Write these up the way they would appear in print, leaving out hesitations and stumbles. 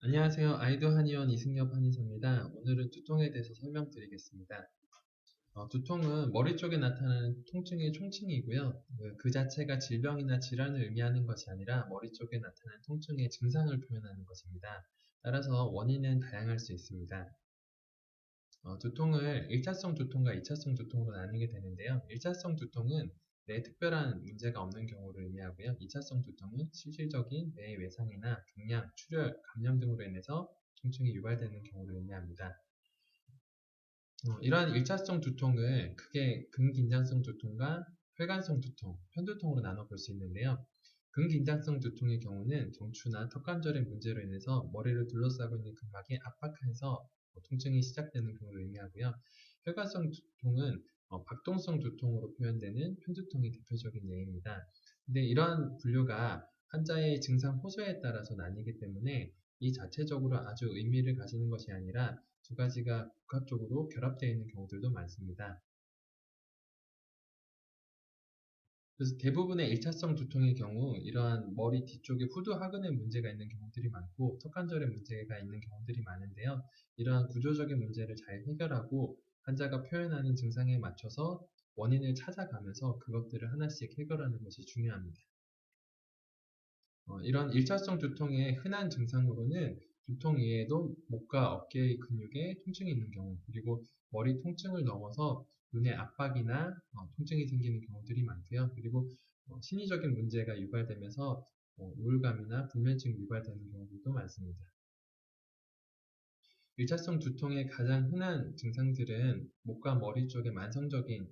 안녕하세요. 아이도 한의원 이승엽 한의사입니다. 오늘은 두통에 대해서 설명드리겠습니다. 두통은 머리 쪽에 나타나는 통증의 총칭이고요. 그 자체가 질병이나 질환을 의미하는 것이 아니라 머리 쪽에 나타나는 통증의 증상을 표현하는 것입니다. 따라서 원인은 다양할 수 있습니다. 두통을 1차성 두통과 2차성 두통으로 나누게 되는데요. 1차성 두통은 뇌에 특별한 문제가 없는 경우를 의미하고요. 2차성 두통은 실질적인 뇌의 외상이나 종양, 출혈, 감염 등으로 인해서 통증이 유발되는 경우를 의미합니다. 이러한 1차성 두통을 크게 근긴장성 두통과 혈관성 두통, 편두통으로 나눠볼 수 있는데요. 근긴장성 두통의 경우는 경추나 턱관절의 문제로 인해서 머리를 둘러싸고 있는 근막이 압박해서 통증이 시작되는 경우를 의미하고요. 혈관성 두통은 박동성 두통으로 표현되는 편두통이 대표적인 예입니다. 근데 이러한 분류가 환자의 증상 호소에 따라서 나뉘기 때문에 이 자체적으로 아주 의미를 가지는 것이 아니라 두 가지가 복합적으로 결합되어 있는 경우들도 많습니다. 그래서 대부분의 1차성 두통의 경우 이러한 머리 뒤쪽에 후두 하근에 문제가 있는 경우들이 많고 턱관절에 문제가 있는 경우들이 많은데요. 이러한 구조적인 문제를 잘 해결하고 환자가 표현하는 증상에 맞춰서 원인을 찾아가면서 그것들을 하나씩 해결하는 것이 중요합니다. 이런 1차성 두통의 흔한 증상으로는 두통 이외에도 목과 어깨의 근육에 통증이 있는 경우, 그리고 머리 통증을 넘어서 눈의 압박이나 통증이 생기는 경우들이 많고요. 그리고 심리적인 문제가 유발되면서 우울감이나 불면증이 유발되는 경우들도 많습니다. 1차성 두통의 가장 흔한 증상들은 목과 머리 쪽의 만성적인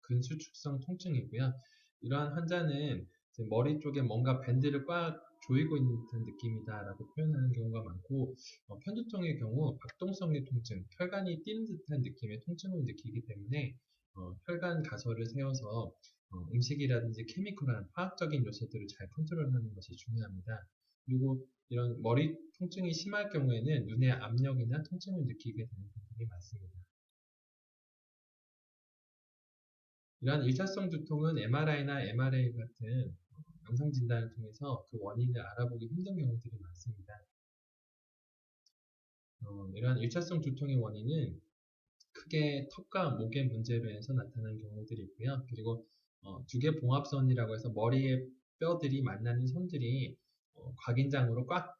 근수축성 통증이고요. 이러한 환자는 머리 쪽에 뭔가 밴드를 꽉 조이고 있는 듯한 느낌이다라고 표현하는 경우가 많고, 편두통의 경우 박동성의 통증, 혈관이 뛰는 듯한 느낌의 통증을 느끼기 때문에 혈관 가설을 세워서 음식이라든지 케미컬한 화학적인 요소들을 잘 컨트롤하는 것이 중요합니다. 그리고 이런 머리 통증이 심할 경우에는 눈의 압력이나 통증을 느끼게 되는 분들이 많습니다. 이러한 1차성 두통은 MRI나 MRA 같은 영상 진단을 통해서 그 원인을 알아보기 힘든 경우들이 많습니다. 이러한 1차성 두통의 원인은 크게 턱과 목의 문제로 인해서 나타나는 경우들이 있고요. 그리고 두 개 봉합선이라고 해서 머리의 뼈들이 만나는 선들이 과긴장으로 꽉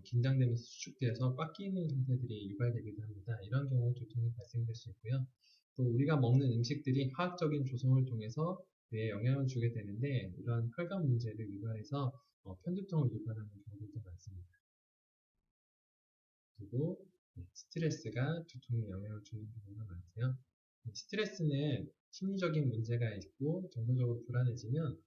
긴장되면서 수축되어서 꽉 끼는 상태들이 유발되기도 합니다. 이런 경우 두통이 발생될 수 있고요. 또 우리가 먹는 음식들이 화학적인 조성을 통해서 뇌에 영향을 주게 되는데 이러한 혈관 문제를 유발해서 편두통을 유발하는 경우도 많습니다. 그리고 스트레스가 두통에 영향을 주는 경우가 많고요. 스트레스는 심리적인 문제가 있고 정서적으로 불안해지면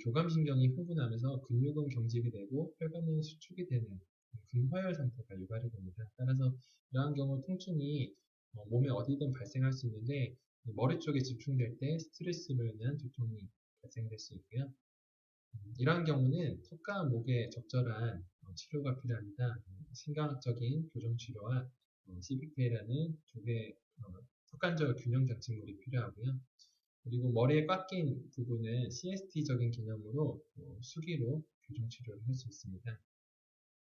교감신경이 후분하면서 근육은 경직이 되고 혈관은 수축이 되는 근화열 상태가 유발이 됩니다. 따라서 이러한 경우 통증이 몸에 어디든 발생할 수 있는데 머리 쪽에 집중될 때 스트레스로 인한 두통이 발생될 수 있고요. 이러한 경우는 턱과 목에 적절한 치료가 필요합니다. 신경학적인 교정치료와 CPK라는 두 개의 턱관절 균형 장치물이 필요하고요. 그리고 머리에 꽉 낀 부분은 CST적인 개념으로 수기로 교정치료를 할 수 있습니다.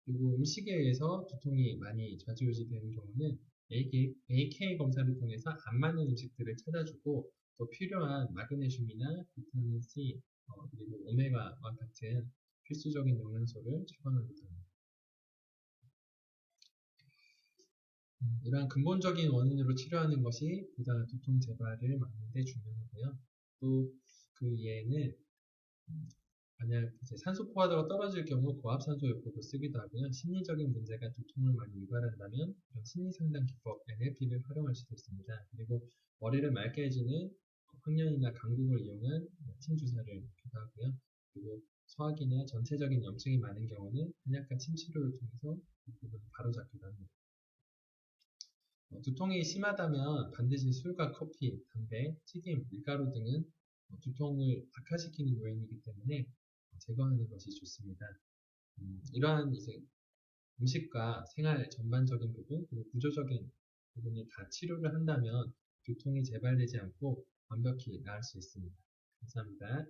그리고 음식에 의해서 두통이 많이 좌지우지되는 경우는 AK 검사를 통해서 안 맞는 음식들을 찾아주고 또 필요한 마그네슘이나 비타민 C 그리고 오메가1 같은 필수적인 영양소를 처방하기도 합니다. 이러한 근본적인 원인으로 치료하는 것이 보다 두통 재발을 막는 데 중요하고요. 또 그 이외에는 만약 이제 산소 포화도가 떨어질 경우 고압산소요법을 쓰기도 하고요. 심리적인 문제가 두통을 많이 유발한다면 심리상담 기법 NLP를 활용할 수도 있습니다. 그리고 머리를 맑게 해주는 황련이나 강국을 이용한 침 주사를 주기도 하고요. 그리고 소화기나 전체적인 염증이 많은 경우는 한약과 침 치료를 통해서 이 부분을 바로잡기도 합니다. 두통이 심하다면 반드시 술과 커피, 담배, 튀김, 밀가루 등은 두통을 악화시키는 요인이기 때문에 제거하는 것이 좋습니다. 이러한 이제 음식과 생활 전반적인 부분, 그리고 구조적인 부분을 다 치료를 한다면 두통이 재발되지 않고 완벽히 나을 수 있습니다. 감사합니다.